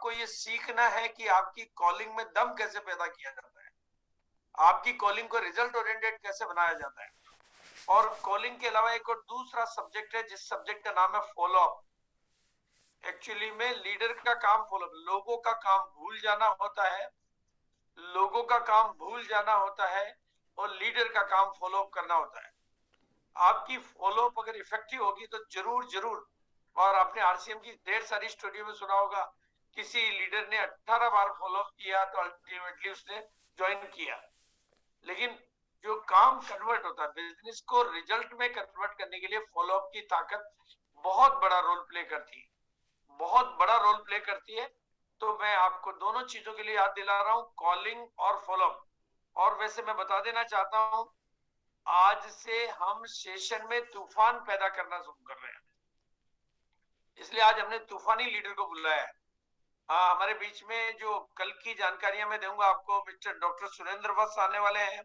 आपको ये सीखना है कि आपकी कॉलिंग में दम कैसे पैदा किया जाता है, आपकी कॉलिंग को रिजल्ट ओरिएंटेड कैसे बनाया जाता है। और कॉलिंग के अलावा एक और दूसरा सब्जेक्ट है जिस सब्जेक्ट का नाम है फॉलो अप। एक्चुअली में लीडर का काम फॉलो अप, लोगों का काम भूल जाना होता है, लोगों का काम भूल जाना होता है और लीडर का काम फॉलो अप करना होता है। आपकी फॉलो अप अगर इफेक्टिव होगी तो जरूर जरूर, और आपने आरसीएम की ढेर सारी स्टोरी में सुना होगा, किसी लीडर ने 18 बार फॉलो अप किया तो अल्टीमेटली उसने ज्वाइन किया। लेकिन जो काम कन्वर्ट होता है, बिजनेस को रिजल्ट में कन्वर्ट करने के लिए फॉलो अप की ताकत बहुत बड़ा रोल प्ले करती है, बहुत बड़ा रोल प्ले करती है। तो मैं आपको दोनों चीजों के लिए याद दिला रहा हूं, कॉलिंग और फॉलो अप। और वैसे मैं बता देना चाहता हूं, आज से हम सेशन में तूफान पैदा करना शुरू कर रहे हैं, इसलिए आज हमने तूफानी लीडर को बुलाया है। हमारे बीच में जो कल की जानकारियां मैं दूंगा आपको, मिस्टर डॉक्टर सुरेंद्र वत्स आने वाले हैं,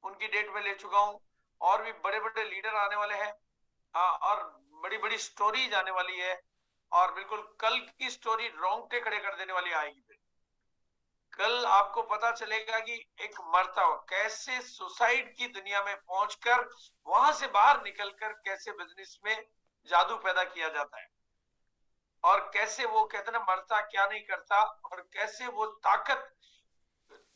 उनकी डेट में ले चुका हूं। और भी बड़े बड़े लीडर आने वाले हैं, और बड़ी बड़ी स्टोरीज आने वाली है। और बिल्कुल कल की स्टोरी रोंगटे खड़े कर देने वाली आएगी। कल आपको पता चलेगा कि एक मरता हुआ कैसे सुसाइड की दुनिया में पहुंचकर वहां से बाहर निकलकर कैसे बिजनेस में जादू पैदा किया जाता है, और कैसे वो कहते ना मरता क्या नहीं करता, और कैसे वो ताकत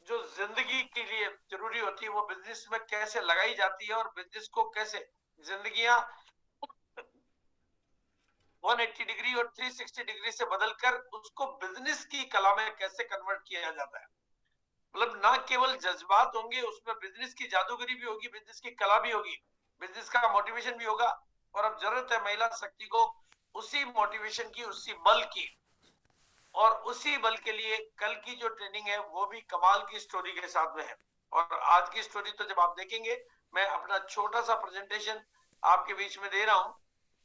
जो जिंदगी के लिए जरूरी होती है वो बिजनेस में कैसे लगाई जाती है, और बिजनेस को कैसे जिंदगियां 180 डिग्री और 360 डिग्री से बदलकर उसको बिजनेस की कला में कैसे कन्वर्ट किया जाता है। मतलब ना केवल जज्बात होंगे, उसमें बिजनेस की जादूगरी भी होगी, बिजनेस की कला भी होगी, बिजनेस का मोटिवेशन भी होगा। और अब जरूरत है महिला शक्ति को उसी मोटिवेशन की, उसी बल की, और उसी बल के लिए कल की जो ट्रेनिंग है वो भी कमाल की स्टोरी के साथ में है। और आज की स्टोरी तो जब आप देखेंगे, मैं अपना छोटा सा प्रेजेंटेशन आपके बीच में दे रहा हूं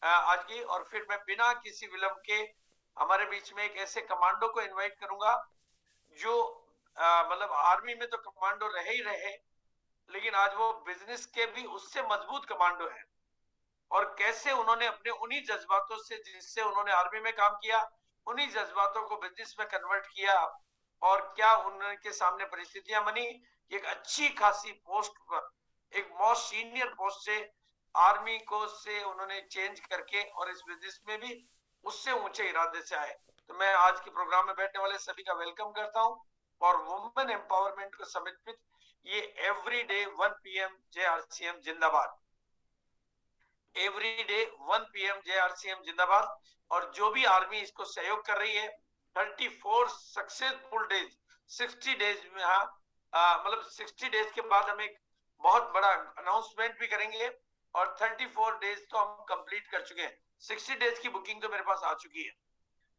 आज की, और फिर मैं बिना किसी विलंब के हमारे बीच में एक ऐसे कमांडो को इनवाइट करूंगा जो मतलब आर्मी में तो कमांडो रहे ही रहे, लेकिन आज वो बिजनेस के भी उससे मजबूत कमांडो है। और कैसे उन्होंने अपने उन्हीं जज्बातों से, जिससे उन्होंने आर्मी में काम किया, उन्हीं जज्बातों को बिजनेस में कन्वर्ट किया, और क्या उनके सामने परिस्थितियां बनी, एक अच्छी खासी पोस्ट पर, एक मोस्ट सीनियर पोस्ट से आर्मी को से उन्होंने चेंज करके और इस बिजनेस में भी उससे ऊंचे इरादे से आए। तो मैं आज के प्रोग्राम में बैठने वाले सभी का वेलकम करता हूं, और वुमेन एम्पावरमेंट को समर्पित ये एवरी डे 1 PM JRCM जिंदाबाद, एवरी डे 1 PM JRCM जिंदाबाद। और जो भी आर्मी इसको सहयोग कर रही है, 34 सक्सेसफुल डेज, 60 डेज में, मतलब 60 डेज के बाद हम एक बहुत बड़ा अनाउंसमेंट भी करेंगे, और 34 डेज तो हम कंप्लीट कर चुके हैं। 60 डेज की बुकिंग तो मेरे पास आ चुकी है,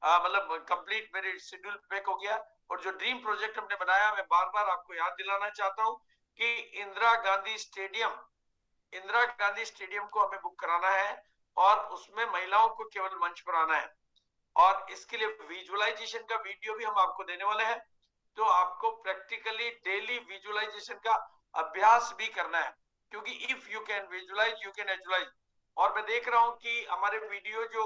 मतलब कंप्लीट मेरे शेड्यूल पैक हो गया। और जो ड्रीम प्रोजेक्ट हमने बनाया, मैं बार बार आपको याद दिलाना चाहता हूं कि इंदिरा गांधी स्टेडियम को हमें बुक कराना है, और उसमें महिलाओं को केवल मंच पर आना है। और इसके लिए विजुअलाइजेशन का वीडियो भी हम आपको देने वाले हैं, तो आपको प्रैक्टिकली डेली विजुअलाइजेशन का अभ्यास भी करना है, क्योंकि if you can visualise you can actualise. और मैं देख रहा हूं कि हमारे वीडियो जो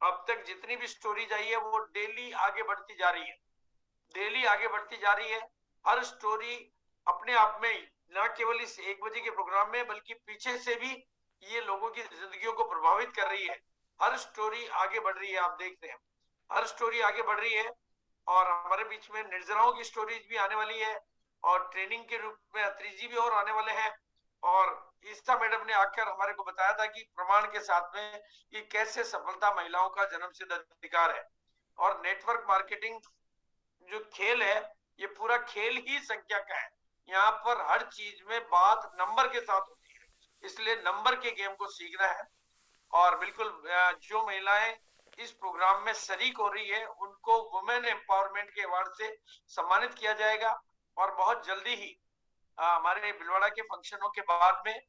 अब तक जितनी भी स्टोरीज आई है वो डेली आगे बढ़ती जा रही है, डेली आगे बढ़ती जा रही है। हर स्टोरी अपने आप में न केवल इस 1 बजे के प्रोग्राम में, बल्कि पीछे से भी ये लोगों की जिंदगियों को प्रभावित कर रही है। हर स्टोरी आगे बढ़ रही है, आप देख रहे हैं, हर स्टोरी आगे बढ़ रही है। और हमारे बीच में निर्जराओं की स्टोरीज भी आने वाली है, और ट्रेनिंग के रूप में अत्री जी भी और आने वाले हैं। और ईस्ता मैडम ने आकर हमारे को बताया था कि प्रमाण के साथ में कि कैसे सफलता महिलाओं का जन्मसिद्ध अधिकार है। और नेटवर्क मार्केटिंग जो खेल है, ये पूरा खेल ही संख्या का है। यहाँ पर हर चीज में बात नंबर के साथ होती है, इसलिए नंबर के गेम को सीखना है। और बिल्कुल जो महिलाएं इस प्रोग्राम में शरीक हो रही है उनको वुमेन एम्पावरमेंट के अवार्ड से सम्मानित किया जाएगा। और बहुत जल्दी ही हमारे भिलवाड़ा के फंक्शनों के बाद में,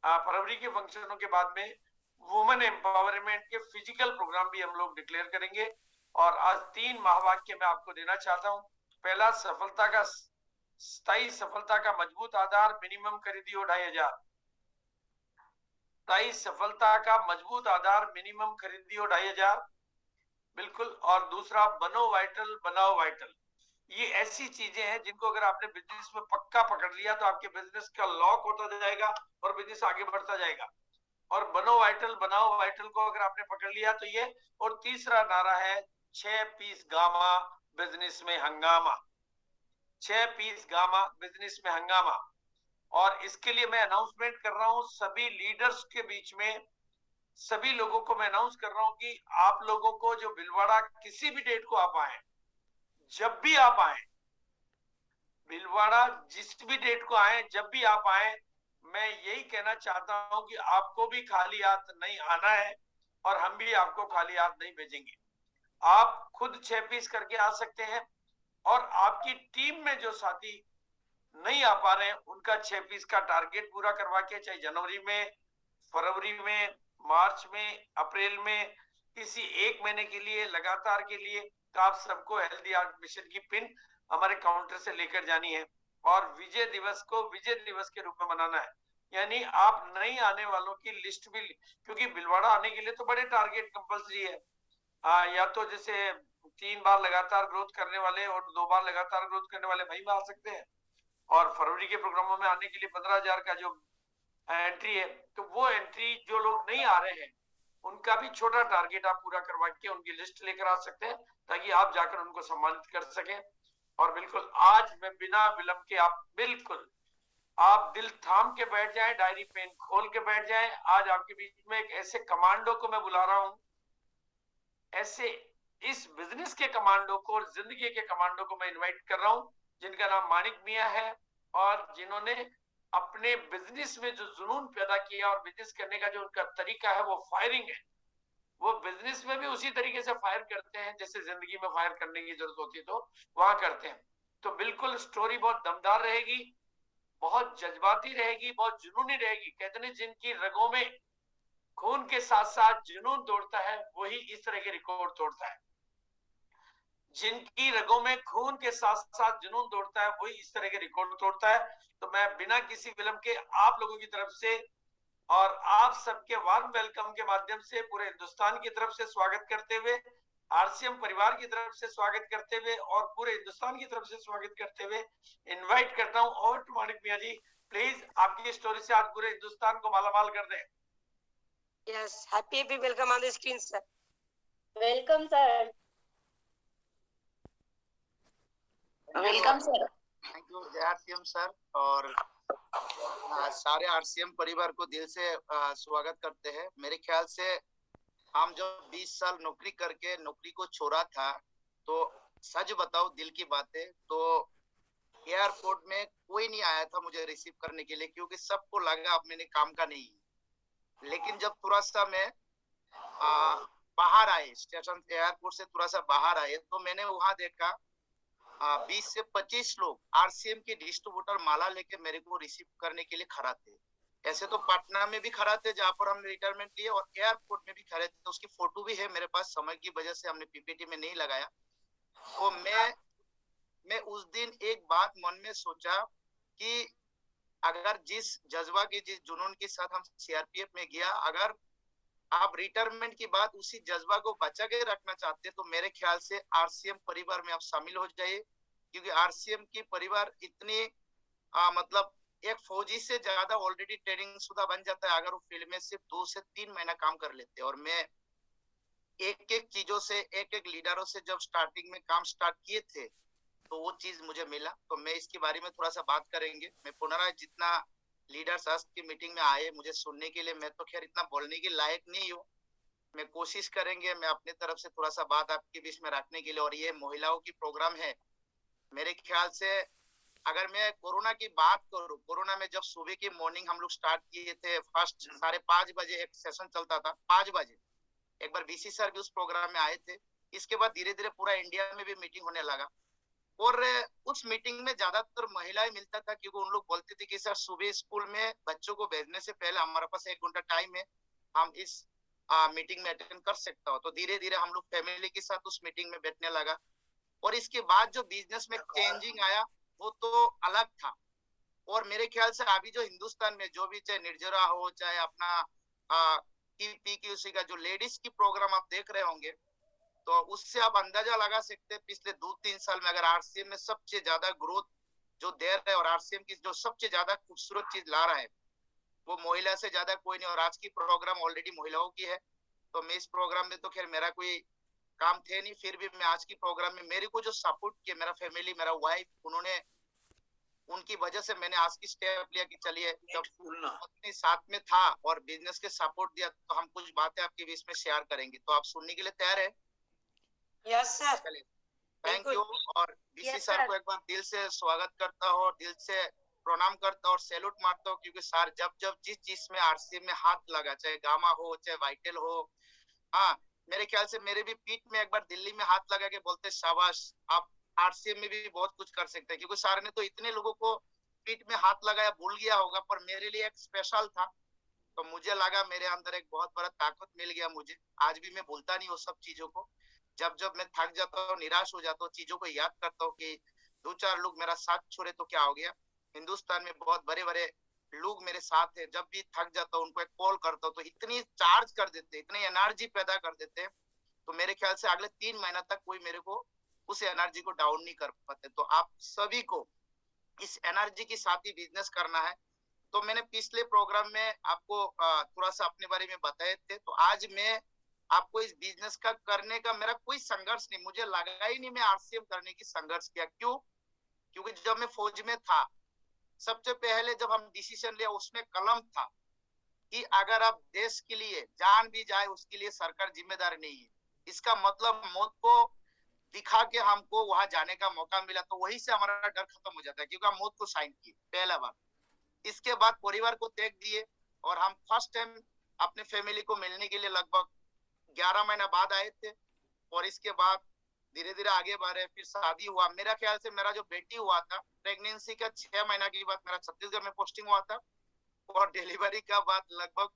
फरवरी के फंक्शनों के बाद में, वुमेन एम्पावरमेंट के फिजिकल प्रोग्राम भी हम लोग डिक्लेयर करेंगे। और आज 3 महावाक्य मैं आपको देना चाहता हूं। पहला, स्थायी सफलता का मजबूत आधार मिनिमम खरीदियो 2500। स्थायी सफलता का मजबूत आधार मिनिमम खरीदियो 2500। बिल्कुल। और दूसरा, बनो वाइटल बनाओ वाइटल। ये ऐसी चीजें हैं जिनको अगर आपने बिजनेस में पक्का पकड़ लिया तो आपके बिजनेस का लॉक होता जाएगा और बिजनेस आगे बढ़ता जाएगा। और बनो वाइटल बनाओ वाइटल को अगर आपने पकड़ लिया तो ये। और तीसरा नारा है 6 पीस गामा बिजनेस में हंगामा। 6 पीस गामा बिजनेस में हंगामा। और इसके लिए मैं अनाउंसमेंट कर रहा हूं सभी लीडर्स के बीच में, सभी लोगों को मैं अनाउंस कर रहा हूं कि आप लोगों को जो भीलवाड़ा किसी भी डेट को आप आए, जब भी आप आए भीलवाड़ा, जिस भी डेट को आए, जब भी आप आए, मैं यही कहना चाहता हूं कि आपको भी खाली हाथ नहीं आना है और हम भी आपको खाली हाथ नहीं भेजेंगे। आप खुद 6 पीस करके आ सकते हैं और आपकी टीम में जो साथी नहीं आ पा रहे हैं उनका 6 पीस का टारगेट पूरा करवा के, चाहे जनवरी में, फरवरी में, मार्च में, अप्रैल में, किसी एक महीने के लिए, लगातार के लिए, तो आप सबको हेल्दी हार्ट मिशन की पिन हमारे काउंटर से लेकर जानी है और विजय दिवस को विजय दिवस के रूप में मनाना है। यानी आप नहीं आने वालों की लिस्ट भी, क्योंकि भीलवाड़ा आने के लिए तो बड़े टारगेट कंपलसरी है। या तो जैसे 3 बार लगातार ग्रोथ करने वाले और 2 बार लगातार ग्रोथ करने वाले वही आ सकते हैं। और फरवरी के प्रोग्रामों में आने के लिए 15,000 का जो एंट्री है, तो वो एंट्री जो लोग नहीं आ रहे हैं उनका भी छोटा टारगेट आप पूरा करवा के उनकी लिस्ट लेकर आ सकते हैं ताकि आप जाकर उनको सम्मानित कर सकें। और बिल्कुल आज मैं बिना विलंब के, आप बिल्कुल आप दिल थाम के बैठ जाएं, डायरी पेन खोल के बैठ जाएं। आज आपके बीच में एक ऐसे कमांडो को मैं बुला रहा हूं, ऐसे इस बिजनेस के कमांडो को और जिंदगी के कमांडो को मैं इनवाइट कर रहा हूं, जिनका नाम मानिक मियां है और जिन्होंने अपने बिजनेस में जो जुनून पैदा किया और बिजनेस करने का जो उनका तरीका है वो फायरिंग है। वो बिजनेस में भी उसी तरीके से फायर करते हैं जैसे जिंदगी में फायर करने की जरूरत होती है तो वहां करते हैं। तो बिल्कुल स्टोरी बहुत दमदार रहेगी, बहुत जज्बाती रहेगी, बहुत जुनूनी रहेगी। कहते हैं जिनकी रगों में खून के साथ साथ जुनून दौड़ता है वही इस तरह के रिकॉर्ड तोड़ता है। जिनकी रगों में खून के साथ साथ जुनून दौड़ता है वही इस तरह के रिकॉर्ड तोड़ता है। तो मैं बिना किसी विलंब के आप लोगों की तरफ से और आप सबके वार्म वेलकम के माध्यम से पूरे हिंदुस्तान की तरफ से स्वागत करते हुए, आरसीएम परिवार की तरफ से स्वागत करते हुए और पूरे हिंदुस्तान की तरफ से स्वागत करते हुए इनवाइट करता हूं। और टू मानिक मियां जी, प्लीज आपकी स्टोरी से आज पूरे हिंदुस्तान को मालामाल कर दें। Yes, happy welcome on the screen, sir. Welcome, sir. Welcome sir. Thank you जय आरसीएम सर। और सारे आरसीएम परिवार को दिल से स्वागत करते हैं। मेरे ख्याल से हम जब 20 साल नौकरी करके नौकरी को छोड़ा था तो सच बताओ दिल की बातें, तो एयरपोर्ट में कोई नहीं आया था मुझे रिसीव करने के लिए, क्योंकि सबको लगा अब मैंने काम का नहीं। लेकिन जब थोड़ा सा मैं बाहर आए, स्टेशन एयरपोर्ट से थोड़ा सा बाहर आए, तो मैंने वहां देखा 20 से 25 लोग आरसीएम के डिस्ट्रीब्यूटर माला लेके मेरे को रिसीव करने के लिए खड़ा थे। ऐसे तो पटना में भी खड़ा थे जहाँ पर हमने रिटायरमेंट लिए, और एयरपोर्ट में भी खड़े थे। उसकी फोटो भी है मेरे पास, समय की वजह से हमने पीपीटी में नहीं लगाया। तो मैं उस दिन एक बात मन में सोचा कि अगर जिस जज्बा की, जिस जुनून के साथ हम सीआरपीएफ में गया, अगर आप रिटायरमेंट की बात उसी जज्बा को बचा के रखना चाहते तो मेरे ख्याल से आरसीएम परिवार में आप शामिल हो जाइए। क्योंकि आरसीएम की परिवार इतनी मतलब एक फौजी से ज्यादा ऑलरेडी ट्रेनिंग शुदा बन जाता है अगर वो फील्ड में सिर्फ 2 से 3 महीना काम कर लेते हैं। और मैं एक एक चीजों से, एक एक लीडरों से जब स्टार्टिंग में काम स्टार्ट किए थे तो वो चीज मुझे मिला। तो मैं इसके बारे में थोड़ा सा बात करेंगे। मैं पुनः जितना लीडर्स आज की मीटिंग में आए मुझे सुनने के लिए, मैं तो खैर इतना बोलने के लायक नहीं हूँ। मैं कोशिश करेंगे मैं अपने तरफ से थोड़ा सा बात आपके बीच में रखने के लिए। और ये महिलाओं की प्रोग्राम है। मेरे ख्याल से अगर मैं कोरोना की बात करूँ, कोरोना में जब सुबह की मॉर्निंग हम लोग स्टार्ट किए थे, फर्स्ट 5:30 बजे एक सेशन चलता था, 5 बजे एक बार बीसी सर भी उस प्रोग्राम में आए थे। इसके बाद धीरे धीरे पूरा इंडिया में भी मीटिंग होने लगा और उस मीटिंग में ज्यादातर महिलाएं मिलता था, क्योंकि उन लोग बोलते थे कि सर सुबह स्कूल में बच्चों को भेजने से पहले हमारे पास 1 घंटा टाइम है, हम इस मीटिंग में अटेंड कर सकता हो। तो धीरे धीरे हम लोग फैमिली के साथ उस मीटिंग में बैठने लगा। और इसके बाद जो बिजनेस में चेंजिंग आया वो तो अलग था। और मेरे ख्याल से अभी जो हिंदुस्तान में जो भी, चाहे निर्जरा हो, चाहे अपना पीक्यूसी का जो लेडीज की प्रोग्राम आप देख रहे होंगे, तो उससे आप अंदाजा लगा सकते हैं पिछले 2-3 साल में अगर आरसीएम में सबसे ज्यादा ग्रोथ जो दे रहा है और आरसीएम की जो सबसे ज्यादा खूबसूरत चीज ला रहा है वो महिला से ज्यादा कोई नहीं। और आज की प्रोग्राम ऑलरेडी महिलाओं की है, तो मैं इस प्रोग्राम में तो खैर मेरा कोई काम थे नहीं, फिर भी मैं आज की प्रोग्राम में मेरे को जो सपोर्ट किया मेरा फैमिली, मेरा वाइफ, उन्होंने, उनकी वजह से मैंने आज की स्टेप लिया कि चलिए जब अपने साथ में था और बिजनेस के सपोर्ट दिया तो हम कुछ बातें आपके बीच में शेयर करेंगे। तो आप सुनने के लिए तैयार है? Yes, sir. Thank you. और बीसी Yes, सर sir. को एक बार दिल से स्वागत करता हूँ और दिल से प्रणाम करता हूँ और सैल्यूट मारता हूँ, क्योंकि सर जब जब जिस चीज में आरसीएम में हाथ लगा, चाहे गामा हो चाहे वाइटल हो, हाँ मेरे ख्याल से मेरे भी पीठ में एक बार दिल्ली में हाथ लगा के बोलते शाबाश आप आरसीएम में भी बहुत कुछ कर सकते हैं, क्योंकि सर ने तो इतने लोगों को पीठ में हाथ लगाया, भूल गया होगा, पर मेरे लिए एक स्पेशल था। तो मुझे लगा मेरे अंदर एक बहुत बड़ा ताकत मिल गया मुझे। आज भी मैं भूलता नहीं वो सब चीजों को। जब जब मैं थक जाता हूँ, निराश हो जाता हूँ, चीजों को याद करता हूँ कि 2-4 लोग मेरा साथ छोड़े तो क्या हो गया। हिंदुस्तान में बहुत बड़े बड़े लोग मेरे साथ है, जब भी थक जाता हूँ उनको एक कॉल करता हूँ तो इतनी चार्ज कर देते, इतनी एनर्जी पैदा कर देते, तो मेरे ख्याल से अगले 3 महीना तक कोई मेरे को उस एनर्जी को डाउन नहीं कर पाते। तो आप सभी को इस एनर्जी के साथ ही बिजनेस करना है। तो मैंने पिछले प्रोग्राम में आपको थोड़ा सा अपने बारे में बताए थे, तो आज मैं आपको इस बिजनेस का करने का मेरा कोई संघर्ष नहीं, मुझे लगा ही नहीं मैं आरसीएम करने की संघर्ष किया। क्यों? क्योंकि जब मैं फौज में था सबसे पहले जब हम डिसीजन लिया उसमें कलम था कि अगर आप देश के लिए जान भी जाए उसके लिए सरकार जिम्मेदार नहीं है। इसका मतलब मौत को दिखा के हमको वहां जाने का मौका मिला, तो वही से हमारा डर खत्म हो जाता है, क्योंकि हम मौत को साइन किए पहला बार। इसके बाद परिवार को त्याग दिए और हम फर्स्ट टाइम अपने फैमिली को मिलने के लिए लगभग 11 महीना बाद आए थे। और इसके बाद धीरे धीरे आगे बढ़े, फिर शादी हुआ। मेरा ख्याल से मेरा जो बेटी हुआ था प्रेगनेंसी का 6 महीना के बाद मेरा छत्तीसगढ़ में पोस्टिंग हुआ था, और डिलीवरी का बाद लगभग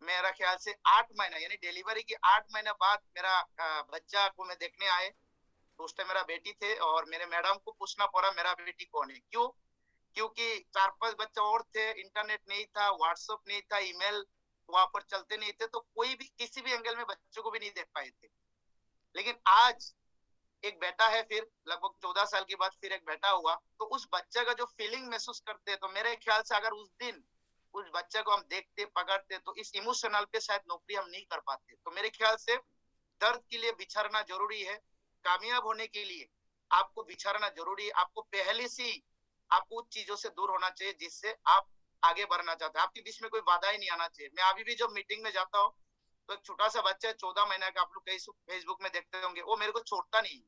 मेरा ख्याल से 8 महीना यानी डिलीवरी के 8 महीने बाद मेरा बच्चा को मैं देखने आए, तो उस टाइम मेरा बेटी थे और मेरे मैडम को पूछना पड़ा मेरा बेटी कौन है। क्यों? क्योंकि 4-5 बच्चे और थे, इंटरनेट नहीं था, व्हाट्सएप नहीं था, ईमेल वहां पर चलते नहीं थे, तो कोई भी किसी भी एंगल में बच्चों को भी नहीं देख पाए थे। लेकिन आज एक बेटा है, फिर लगभग 14 साल के बाद फिर एक बेटा हुआ, तो उस बच्चे का जो फीलिंग महसूस करते हैं, तो मेरे ख्याल से अगर उस दिन उस बच्चे को हम देखते पकड़ते तो इस इमोशनल पे शायद नौकरी हम नहीं कर पाते। तो मेरे ख्याल से दर्द के लिए बिछड़ना जरूरी है, कामयाब होने के लिए आपको बिछड़ना जरूरी है। आपको पहले से ही आपको उन चीजों से दूर होना चाहिए जिससे आप आगे बढ़ना चाहते हैं। आपके बीच में कोई बाधा ही नहीं आना चाहिए। मैं अभी भी जब मीटिंग में जाता हूँ तो एक छोटा सा बच्चा है 14 महीने का, आप लोग कई फेसबुक में देखते होंगे, वो मेरे को छोड़ता नहीं,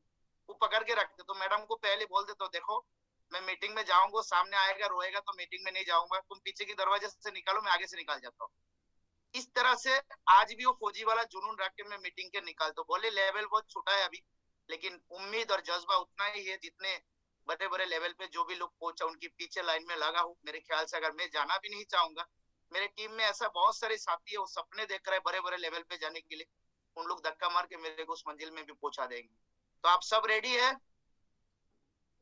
वो पकड़ के रखते। तो मैडम को पहले बोल देते, देखो मैं मीटिंग में जाऊंगा, सामने आएगा रोएगा तो मीटिंग में नहीं जाऊंगा, तुम पीछे की दरवाजे से निकालो, मैं आगे से निकाल जाता हूँ। इस तरह से आज भी वो फौजी वाला जुनून रख के मैं मीटिंग के निकालता हूँ। बोले लेवल बहुत छोटा है अभी, लेकिन उम्मीद और जज्बा उतना ही है जितने बड़े बड़े लेवल पे जो भी लोग पहुंचा उनके पीछे लाइन में लगा हूँ। मेरे ख्याल से अगर मैं जाना भी नहीं चाहूंगा, मेरे टीम में ऐसा बहुत सारे साथी है वो सपने देख रहे हैं बड़े बड़े लेवल पे जाने के लिए, उन लोग धक्का मार के मेरे को उस मंजिल में भी पहुंचा देंगे। तो आप सब रेडी है?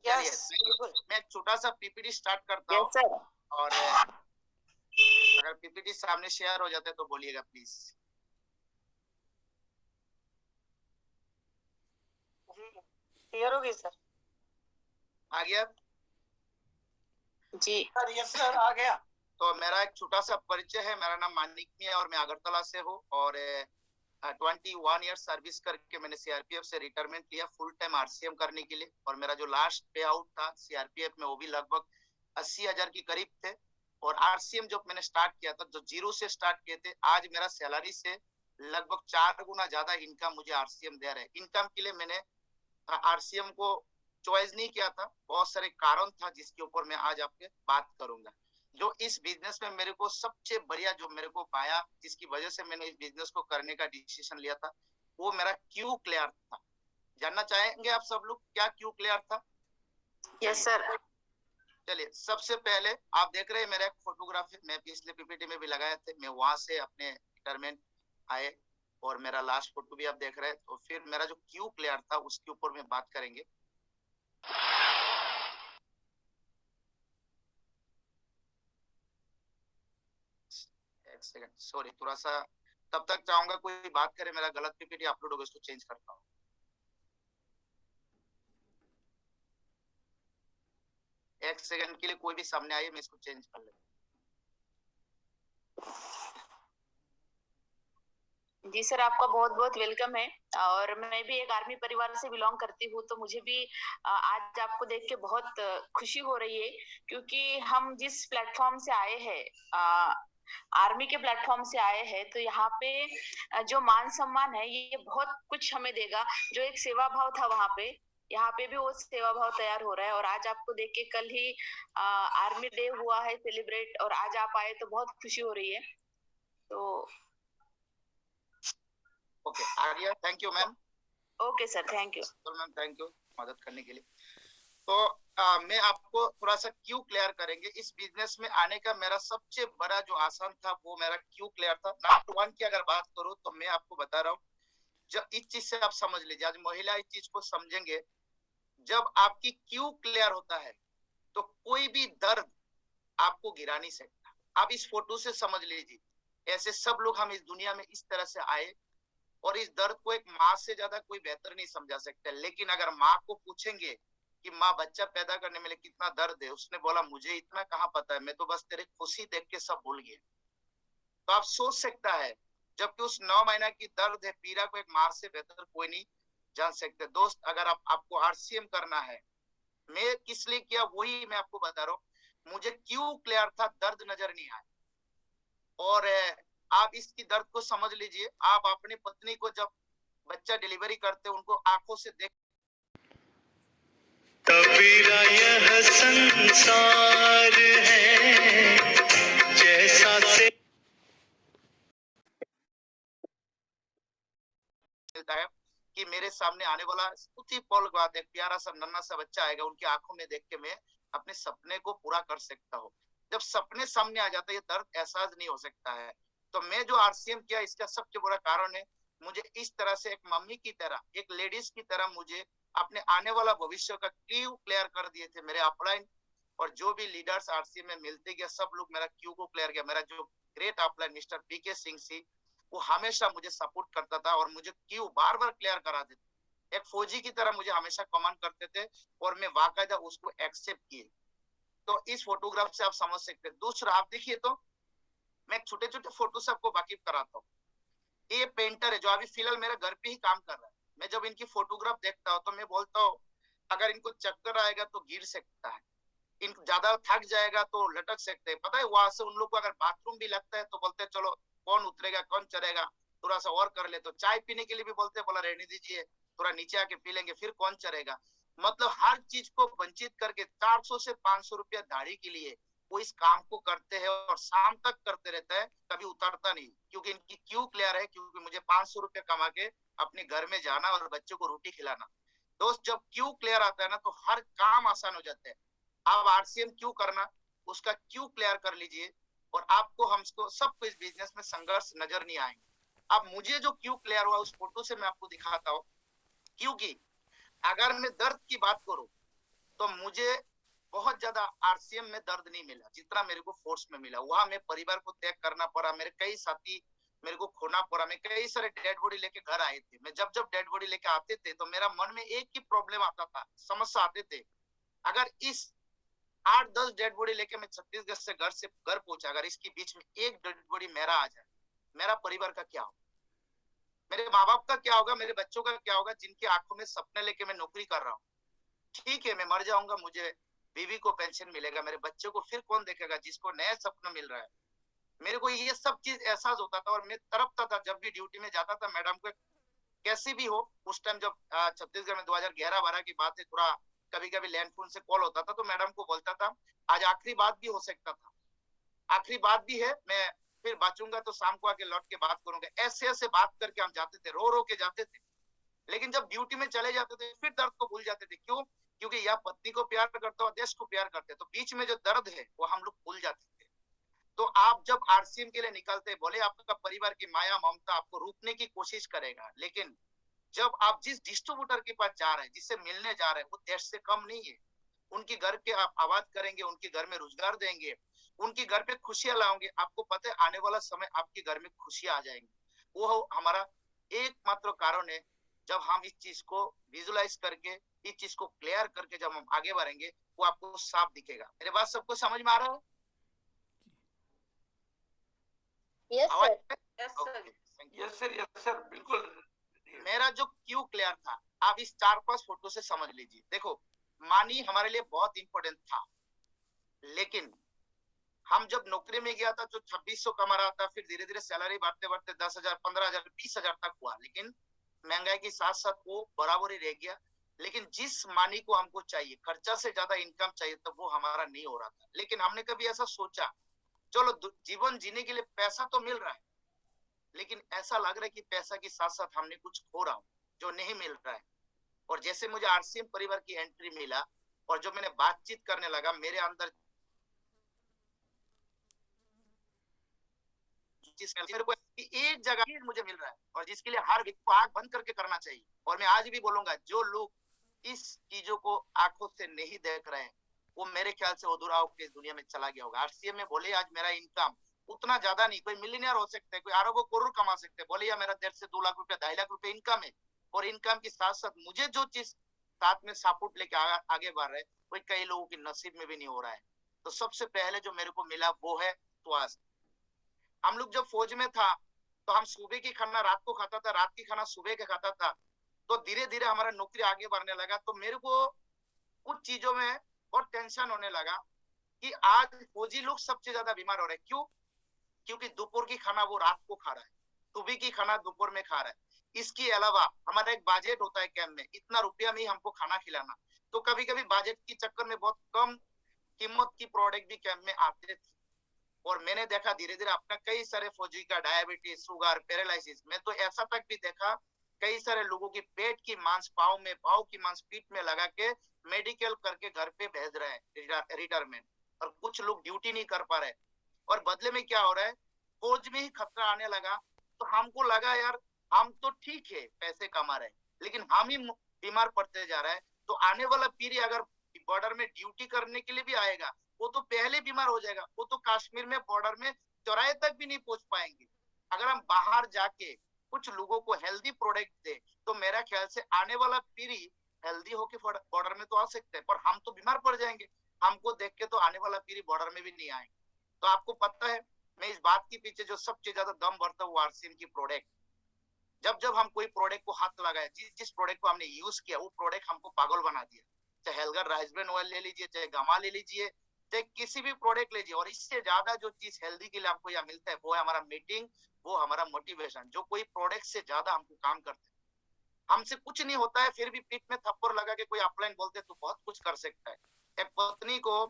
Yes, बिल्कुल। मैं एक छोटा सा पीपीटी स्टार्ट करता हूँ। Yes, sir. और अगर पीपीटी सामने शेयर हो जाता है तो बोलिएगा प्लीज। जी क्लियर होगी सर? आ गया जी सर? यस सर, आ गया। तो मेरा एक छोटा सा परिचय है, मेरा नाम मानिक मिया और मैं अगरतला से हूँ, और 21 ईयर सर्विस करके मैंने सीआरपीएफ से रिटायरमेंट लिया फुल टाइम आरसीएम करने के लिए। और मेरा जो लास्ट पे आउट था सीआरपीएफ में वो भी लगभग 80,000 के करीब थे। और आरसीएम जब मैंने स्टार्ट किया था, जो जीरो से स्टार्ट किए थे, आज मेरा सैलरी से लगभग 4 गुना ज्यादा इनकम मुझे आरसीएम दे रहा है। इनकम के लिए मैंने आरसीएम को चॉइस नहीं किया था, बहुत सारे कारण था जिसके ऊपर मैं आज आपके बात करूंगा। जो इस बिजनेस में मेरे को सबसे बढ़िया जो मेरे को पाया, जिसकी वजह से मैंने इस बिजनेस को करने का डिसीजन लिया था, वो मेरा क्यों क्लियर था। जानना चाहेंगे आप सब लोग क्या क्यों क्लियर था? Yes sir. चलिए, सबसे पहले आप देख रहे हैं मेरा एक फोटोग्राफी मैं पिछले पीपीटी में भी लगाए थे, मैं वहां से अपने रिटायरमेंट आए और मेरा लास्ट फोटो भी आप देख रहे हैं। तो फिर मेरा जो क्यों क्लियर था उसके ऊपर में बात करेंगे। एक सेकंड, सॉरी, थोड़ा सा तब तक चाहूंगा कोई बात करे, मेरा गलत पीपीटी अपलोड होगा, इसको चेंज करता हूँ। एक सेकंड के लिए कोई भी सामने आइए, मैं इसको चेंज कर लेता जी सर, आपका बहुत बहुत वेलकम है। और मैं भी एक आर्मी परिवार से बिलोंग करती हूँ, तो मुझे भी आज आपको देख के बहुत खुशी हो रही है, क्योंकि हम जिस प्लेटफॉर्म से आए हैं, आर्मी के प्लेटफॉर्म से आए हैं, तो यहाँ पे जो मान सम्मान है ये बहुत कुछ हमें देगा। जो एक सेवा भाव था वहाँ पे, यहाँ पे भी वो सेवा भाव तैयार हो रहा है। और आज आपको देख के, कल ही आर्मी डे हुआ है सेलिब्रेट, और आज आप आए तो बहुत खुशी हो रही है। तो ओके, आ गया। Thank you ma'am. Okay sir, thank you. Ma'am thank you मदद करने के लिए। तो मैं आपको थोड़ा सा क्यों क्लियर करेंगे। इस बिजनेस में आने का मेरा सबसे बड़ा जो आसान था वो मेरा क्यों क्लियर था। नंबर 1 की अगर बात करूं तो मैं आपको बता रहा हूँ, जब इस चीज से आप समझ लीजिए, आज महिला इस चीज को समझेंगे, जब आपकी क्यों क्लियर होता है तो कोई भी दर्द आपको गिरा नहीं सकता। आप इस फोटो से समझ लीजिए, ऐसे सब लोग हम इस दुनिया में इस तरह से आए, और इस दर्द को एक माँ से ज्यादा कोई बेहतर नहीं समझा सकता। लेकिन अगर माँ को पूछेंगे कि माँ बच्चा पैदा करने में कितना दर्द है, उसने बोला मुझे इतना कहाँ पता है, मैं तो बस तेरी खुशी देख के सब भूल गया। तो आप सोच सकता है, जबकि उस 9 महीना की दर्द है, पीड़ा को एक माँ से बेहतर कोई नहीं जान सकते। दोस्त, अगर आपको आरसीएम करना है, मैं किस लिए किया वही मैं आपको बता रहा हूँ। मुझे क्यों क्लियर था, दर्द नजर नहीं आया। और आप इसकी दर्द को समझ लीजिए। आप अपनी पत्नी को जब बच्चा डिलीवरी करते उनको आंखों से देख, कबीरा यह संसार है जैसा से मिलता है कि मेरे सामने आने वाला उसी पल बाद एक प्यारा सा नन्हा सा बच्चा आएगा, उनकी आंखों में देख के मैं अपने सपने को पूरा कर सकता हूँ। जब सपने सामने आ जाता है, ये दर्द एहसास नहीं हो सकता है। तो मैं जो आरसीएम किया, इसका सबसे बड़ा कारण है, मुझे इस तरह से एक मम्मी की तरह, एक लेडीज की तरह मुझे अपने आने वाला भविष्य का क्यू क्लियर कर दिए थे मेरे अपलाइन। और जो भी लीडर्स आरसीएम में मिलते गए, सब लोग मेरा क्यू को क्लियर किया। मेरा जो ग्रेट अपलाइन मिस्टर पीके सिंह सी, वो हमेशा मुझे सपोर्ट करता था और मुझे क्यू बार बार क्लियर करा देते। एक फौजी की तरह मुझे हमेशा कमांड करते थे और मैं बाकायदा उसको एक्सेप्ट किए। तो इस फोटोग्राफ से आप समझ सकते हैं। दूसरा, आप देखिए तो मैं छोटे छोटे फोटो से आपको वाकिफ कराता हूँ। ये पेंटर है जो अभी फिलहाल मेरे घर पे ही काम कर रहा है। मैं जब इनकी फोटोग्राफ देखता हूँ तो मैं बोलता हूँ, अगर इनको चक्कर आएगा तो गिर सकता है, इन ज्यादा थक जाएगा तो लटक सकते हैं। पता है, वहां से उन लोग को अगर बाथरूम भी लगता है तो बोलते हैं चलो कौन उतरेगा कौन चढ़ेगा, थोड़ा सा और कर ले। तो चाय पीने के लिए भी बोलते हैं, बोला रहने दीजिए, थोड़ा नीचे आके पी लेंगे, फिर कौन चढ़ेगा। मतलब हर चीज को वंचित करके 400 से 500 रुपया दाढ़ी के लिए वो इस काम को करते हैं और शाम तक करते रहता है, कभी उतरता नहीं। क्योंकि इनकी क्यों क्लियर है, क्योंकि मुझे 500 रुपया कमा के अपने घर में जाना और बच्चों को रोटी खिलाना। दोस्त, जब क्यों क्लियर आता है ना तो हर काम आसान हो जाता है। आप आरसीएम क्यों करना, उसका क्यों क्लियर कर लीजिए और आपको हमको सबको इस बिजनेस में संघर्ष नजर नहीं आएंगे। अब मुझे जो क्यों क्लियर हुआ उस फोटो से मैं आपको दिखाता हूँ। क्योंकि अगर मैं दर्द की बात करूं तो मुझे बहुत ज्यादा आरसीएम में दर्द नहीं मिला जितना मेरे को फोर्स में मिला। वहां मैं परिवार को त्याग करना पड़ा, मेरे कई साथी मेरे को खोना पड़ा, मैं कई सारे डेड बॉडी लेके घर आए थे। मैं जब जब डेड बॉडी लेके आते थे तो मेरा मन में एक ही प्रॉब्लम आता था, समस्या आते थे, अगर इस 8-10 डेड बॉडी लेके मैं छत्तीसगढ़ से घर पहुंचा, अगर इसके बीच में एक डेड बॉडी मेरा आ जाए, मेरा परिवार का क्या होगा, मेरे माँ बाप का क्या होगा, मेरे बच्चों का क्या होगा, जिनकी आंखों में सपने लेके मैं नौकरी कर रहा हूँ। ठीक है, मैं मर जाऊंगा, मुझे बीवी को पेंशन मिलेगा, मेरे बच्चों को फिर कौन देखेगा जिसको नया सपना मिल रहा है। मेरे को ये सब चीज एहसास होता था और मैं तड़पता था जब भी ड्यूटी में जाता था। मैडम को कैसी भी हो, उस टाइम जब छत्तीसगढ़ में 2011-12 की बात है, थोड़ा कभी कभी लैंडफोन से कॉल होता था तो मैडम को बोलता था आज आखिरी बात भी हो सकता था, आखिरी बात भी है, मैं फिर बचूंगा तो शाम को आके लौट के बात करूंगा। ऐसे ऐसे बात करके हम जाते थे, रो रो के जाते थे। लेकिन जब ड्यूटी में चले जाते थे फिर दर्द को भूल जाते थे। क्यों? क्योंकि या पत्नी को प्यार करते हो, देश को प्यार करते, तो बीच में जो दर्द है वो हम लोग भूल जाते थे। तो आप जब आरसीएम के लिए निकलते, बोले आपका परिवार की माया ममता आपको रोकने की कोशिश करेगा, लेकिन जब आप जिस डिस्ट्रीब्यूटर के पास जा रहे हैं, जिससे मिलने जा रहे हैं, वो देश से कम नहीं है। उनके घर के आप आवाज करेंगे, उनके घर में रोजगार देंगे, उनके घर पे खुशियां लाओगे, आपको पता है आने वाला समय आपके घर में खुशियां आ जाएंगी। वो हमारा एकमात्र कारण है। जब हम इस चीज को विजुलाइज करके इस चीज को क्लियर करके जब हम आगे बढ़ेंगे वो आपको साफ दिखेगा। मेरे बात सबको समझ में आ रहा है? Yes, आवाज sir. Yes okay, sir, thank you. Yes sir, बिल्कुल। मेरा जो क्यू क्लियर था, आप इस 4-5 फोटो से समझ लीजिए। देखो, मनी हमारे लिए बहुत इंपॉर्टेंट था, लेकिन हम जब नौकरी में गया था जो 2600 कमा रहा था, फिर धीरे धीरे सैलरी बढ़ते बढ़ते 10,000, 15,000, 20,000 तक हुआ, लेकिन महंगाई के साथ साथ वो बराबर ही रह गया। लेकिन जिस मनी को हमको चाहिए, खर्चा से ज्यादा इनकम चाहिए, तो वो हमारा नहीं हो रहा था। लेकिन हमने कभी ऐसा सोचा, चलो जीवन जीने के लिए पैसा तो मिल रहा है, लेकिन ऐसा लग रहा है कि पैसा के साथ साथ हमने कुछ खो रहा हूँ जो नहीं मिल रहा है। और जैसे मुझे आरसीएम परिवार की एंट्री मिला और जो मैंने बातचीत करने लगा, मेरे अंदर मेरे को एक जगह मुझे मिल रहा है और जिसके लिए हर व्यक्ति को आंख बंद करके करना चाहिए। और मैं आज भी बोलूंगा, जो लोग इस चीजों को आंखों से नहीं देख रहे हैं, वो मेरे ख्याल से अधूरा के इस दुनिया में चला गया होगा। आरसीएम में बोले आज मेरा इनकम उतना ज्यादा नहीं, कोई मिलीनियर हो सकते हैं, कोई अरबों करोड़ कमा सकते हैं, बोले या मेरा 1.5 से 2 लाख रुपया, 2.5 लाख रुपया इनकम है, और इनकम के साथ साथ मुझे जो चीज साथ में सपोर्ट लेके आगे बढ़ रहे हैं, वही कई लोगों के नसीब में भी नहीं हो रहा है। तो सबसे पहले जो मेरे को मिला वो है स्वास्थ्य। हम लोग जब फौज में था तो हम सुबह की खाना रात को खाता था, रात की खाना सुबह के खाता था। तो धीरे धीरे हमारा नौकरी आगे बढ़ने लगा, तो मेरे को कुछ चीजों में बहुत टेंशन होने लगा कि आज फौजी लोग सबसे ज्यादा बीमार हो रहे हैं। क्यों? क्योंकि दोपहर की खाना वो रात को खा रहा है, सुबह की खाना दोपहर में खा रहा है। इसके अलावा हमारा एक बजट होता है कैंप में, इतना रुपया में ही हमको खाना खिलाना। तो कभी कभी बजट के चक्कर में बहुत कम कीमत की प्रोडक्ट भी कैंप में आते थे। और मैंने देखा धीरे धीरे अपना कई सारे फौजी का डायबिटीज, शुगर, पैरालिसिस, मैं तो ऐसा तक भी देखा कई सारे लोगों की पेट की मांस पाव में, पाव की मांस पीठ में लगा के मेडिकल करके घर पे भेज रहे हैं रिटायरमेंट, और कुछ लोग ड्यूटी नहीं कर पा रहे। और बदले में क्या हो रहा है, फौज में ही खतरा आने लगा। तो हमको लगा यार हम तो ठीक है पैसे कमा रहे हैं, लेकिन हम ही बीमार पड़ते जा रहे हैं। तो आने वाला पीढ़ी अगर बॉर्डर में ड्यूटी करने के लिए भी आएगा, वो तो पहले बीमार हो जाएगा। वो तो कश्मीर में बॉर्डर में चौराहे तक भी नहीं पहुंच पाएंगे। अगर हम बाहर जाके कुछ लोगों को हेल्दी प्रोडक्ट दे, तो मेरा ख्याल से आने वाला पीढ़ी हेल्दी होके बॉर्डर में तो आ सकते हैं, पर हम तो बीमार पड़ जाएंगे। हमको देख के तो आने वाला पीढ़ी बॉर्डर में भी नहीं आएंगे। तो आपको पता है, मैं इस बात के पीछे जो सबसे ज्यादा दम भरता हूँ आरसीएम की प्रोडक्ट। जब जब हम कोई प्रोडक्ट को हाथ लगाए, जिस प्रोडक्ट को हमने यूज किया, वो प्रोडक्ट हमको पागल बना दिया। चाहे हेल्गर राइस ब्रान ऑयल ले लीजिए, चाहे गमा ले लीजिए, चाहे किसी भी प्रोडक्ट लीजिए। और इससे ज्यादा जो चीज हेल्दी के लिए आपको यहाँ मिलता है, वो है हमारा मीटिंग, वो हमारा मोटिवेशन। जो कोई प्रोडक्ट से ज्यादा हमको काम करते हैं। हमसे कुछ नहीं होता है, फिर भी पीठ में थप्पड़ लगा के कोई अपलाइन बोलते तो बहुत कुछ कर सकता है। एक पत्नी को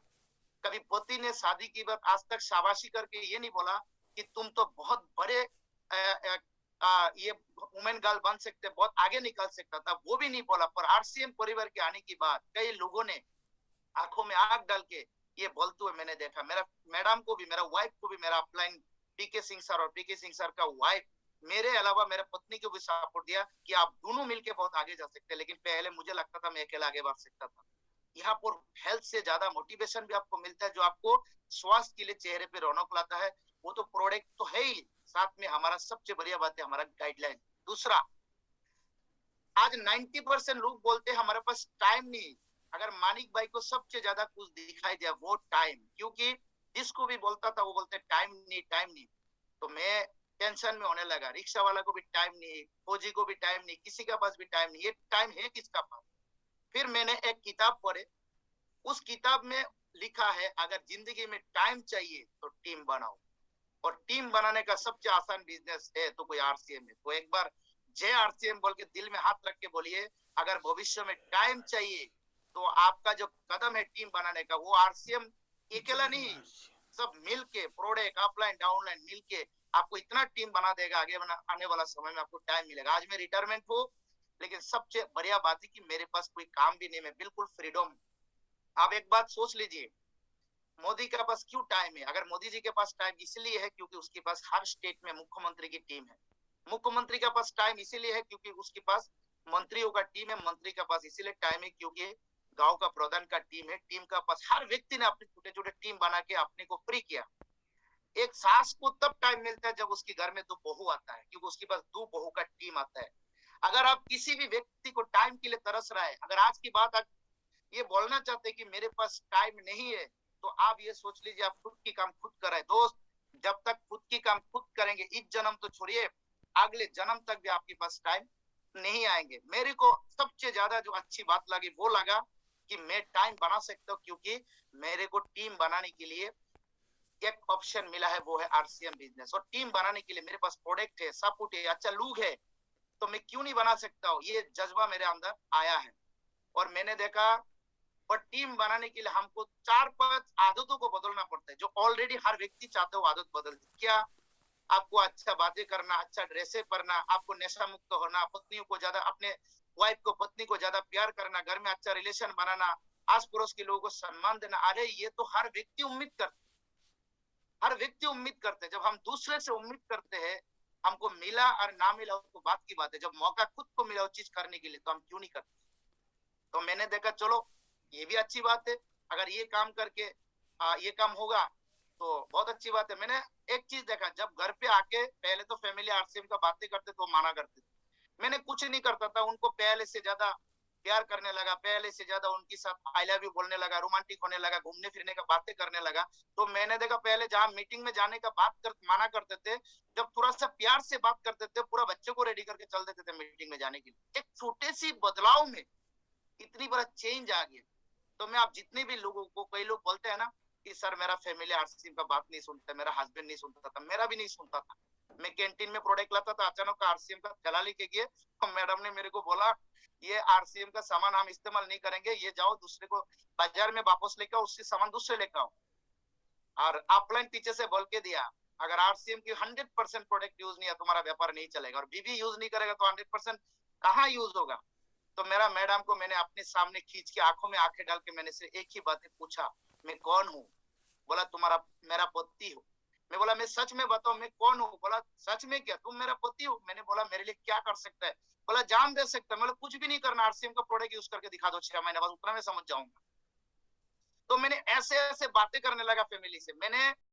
कभी पति ने शादी की बात आज तक शाबाशी करके ये नहीं बोला कि तुम तो बहुत बड़े ये वुमेन गर्ल बन सकते, बहुत आगे निकल सकता था, वो भी नहीं बोला। पर आरसीएम परिवार के आने की बात कई लोगों ने आंखों में आंख डाल के ये बोलते हुए मैंने देखा। मेरा मैडम को भी, मेरा वाइफ को भी, मेरा अपलाइन पीके सिंह सर और पीके सिंह सर का वाइफ मेरे अलावा मेरे पत्नी को भी सपोर्ट दिया कि आप दोनों मिलके बहुत आगे जा सकते हैं। लेकिन पहले मुझे लगता था मैं अकेला आगे बढ़ सकता था। यहाँ पर हेल्थ से ज्यादा मोटिवेशन भी आपको मिलता है, जो आपको स्वास्थ्य के लिए चेहरे पे रौनक लाता है। वो तो प्रोडक्ट तो है ही, साथ में हमारा सबसे बढ़िया बात है हमारा गाइडलाइन। दूसरा, आज 90% लोग बोलते हैं हमारे पास टाइम नहीं। अगर मानिक भाई को सबसे ज्यादा कुछ दिखाई दिया वो टाइम, क्योंकि जिसको भी बोलता था वो बोलते टाइम नहीं, टाइम नहीं। तो मैं टेंशन में होने लगा। रिक्शा वाला को भी टाइम नहीं, फौजी को भी टाइम नहीं, किसी के पास भी टाइम नहीं। ये टाइम है किसका पास? फिर मैंने एक किताब पढ़े, उस किताब में लिखा है अगर जिंदगी में टाइम चाहिए तो टीम बनाओ, और टीम बनाने का सबसे आसान बिजनेस है तो कोई आरसीएम है। तो एक बार जय आरसीएम बोल के दिल में हाथ रख के बोलिए, अगर भविष्य में टाइम चाहिए तो आपका जो कदम है टीम बनाने का, वो आरसीएम अकेला नहीं, सब मिलके प्रोडक्ट अपलाइन डाउनलाइन मिलके आपको इतना टीम बना देगा, आगे आने वाला समय में आपको टाइम मिलेगा। आज मैं रिटायरमेंट हूँ, लेकिन सबसे बढ़िया बात है कि मेरे पास कोई काम भी नहीं, मैं बिल्कुल फ्रीडम। आप एक बात सोच लीजिए, मोदी के पास क्यों टाइम है? अगर मोदी जी के पास टाइम इसलिए है क्योंकि उसके पास हर स्टेट में मुख्यमंत्री की टीम है। मुख्यमंत्री के पास टाइम इसीलिए है क्योंकि उसके पास मंत्रियों का टीम है। मंत्री के पास इसीलिए टाइम है क्योंकि गांव का प्रधान का टीम है। टीम का पास हर व्यक्ति ने अपने छोटे छोटे टीम बना के अपने को फ्री किया। एक सास को तब टाइम मिलता है जब उसके घर में दो बहू आता है, क्योंकि उसके पास दो बहू का टीम आता है। अगर आप किसी भी व्यक्ति को टाइम के लिए तरस रहा है, अगर आज की बात आप ये बोलना चाहते हैं कि मेरे पास टाइम नहीं है, तो आप ये सोच लीजिए आप खुद की काम खुद कराए। दोस्त, जब तक खुद की काम खुद करेंगे, इस जन्म तो छोड़िए, अगले जन्म तक भी आपके पास टाइम नहीं आएंगे। मेरे को सबसे ज्यादा जो अच्छी बात लगी वो लगा कि मैं टाइम बना सकता हूँ, क्योंकि मेरे को टीम बनाने के लिए एक ऑप्शन मिला है, वो है आरसीएम बिजनेस। और टीम बनाने के लिए मेरे पास प्रोडक्ट है, सपोर्ट है, अच्छा लोग है, तो मैं क्यों नहीं बना सकता हूँ। ये जज्बा मेरे अंदर आया है और मैंने देखा। और टीम बनाने के लिए हमको 4-5 आदतों को बदलना पड़ता है, जो ऑलरेडी हर व्यक्ति चाहते हो आदत बदल। क्या? आपको अच्छा बातें करना, अच्छा ड्रेसें पहनना, आपको नशा मुक्त होना, पत्नियों को ज्यादा, अपने वाइफ को, पत्नी को ज्यादा प्यार करना, घर में अच्छा रिलेशन बनाना, आस पड़ोस के लोगों को सम्मान देना। अरे ये तो हर व्यक्ति उम्मीद करता है, हर व्यक्ति उम्मीद करते हैं। जब हम दूसरे से उम्मीद करते हैं, हमको मिला और ना मिला तो बात की बात है, जब मौका खुद को मिला वो चीज करने के लिए, तो हम क्यों नहीं करते। तो मैंने देखा चलो ये भी अच्छी बात है, अगर ये काम करके ये काम होगा तो बहुत अच्छी बात है। मैंने एक चीज देखा, जब घर पे आके पहले तो फैमिली आरसीएम का बातें करते तो माना करते थे, मैंने कुछ नहीं करता था, उनको पहले से ज्यादा प्यार करने लगा, पहले से ज्यादा उनके साथ आई लव यू बोलने लगा, रोमांटिक होने लगा, घूमने फिरने का बातें करने लगा। तो मैंने देखा पहले जहाँ मीटिंग में जाने का माना करते थे, जब थोड़ा सा प्यार से बात करते थे, पूरा बच्चे को रेडी करके चल देते थे मीटिंग में जाने के लिए। एक छोटे सी बदलाव में इतनी बड़ा चेंज आ गया। तो मैं आप जितने भी लोगों को, कई लोग बोलते हैं ना कि सर मेरा फैमिली आरसीएम का बात नहीं सुनता, मेरा हस्बैंड नहीं सुनता था, मेरा भी नहीं सुनता था। मैं कैंटीन में प्रोडक्ट लाता था, अचानक आरसीएम का चला लेके गए, तो मैडम ने मेरे को बोला ये आरसीएम का सामान हम इस्तेमाल नहीं करेंगे, ये जाओ दूसरे को बाजार में वापस लेके आओ, उससे सामान दूसरे लेके आओ। और अपलाइन पीछे से बोल के दिया, अगर आरसीएम की 100% प्रोडक्ट यूज नहीं है, तुम्हारा व्यापार नहीं चलेगा। और बीबी यूज नहीं करेगा तो 100% कहाँ यूज होगा। तो मेरा मैडम को मैंने अपने सामने खींच के आंखों में आंखें डाल के मैंने सिर्फ एक ही बात पूछा, मैं कौन हूँ। बोला तुम्हारा, मेरा पति हो। मैं बोला मैं सच में बताऊं मैं कौन हूँ। बोला सच में क्या, तुम मेरा पति हो। मैंने बोला मेरे लिए क्या कर सकता है। बोला जान दे सकता है। मतलब कुछ भी नहीं करना, आरसीएम का प्रोडक्ट यूज करके दिखा दो 6 महीने बाद, उतना मैं समझ जाऊंगा। तो मैंने ऐसे ऐसे बातें करने लगा फैमिली से। मैंने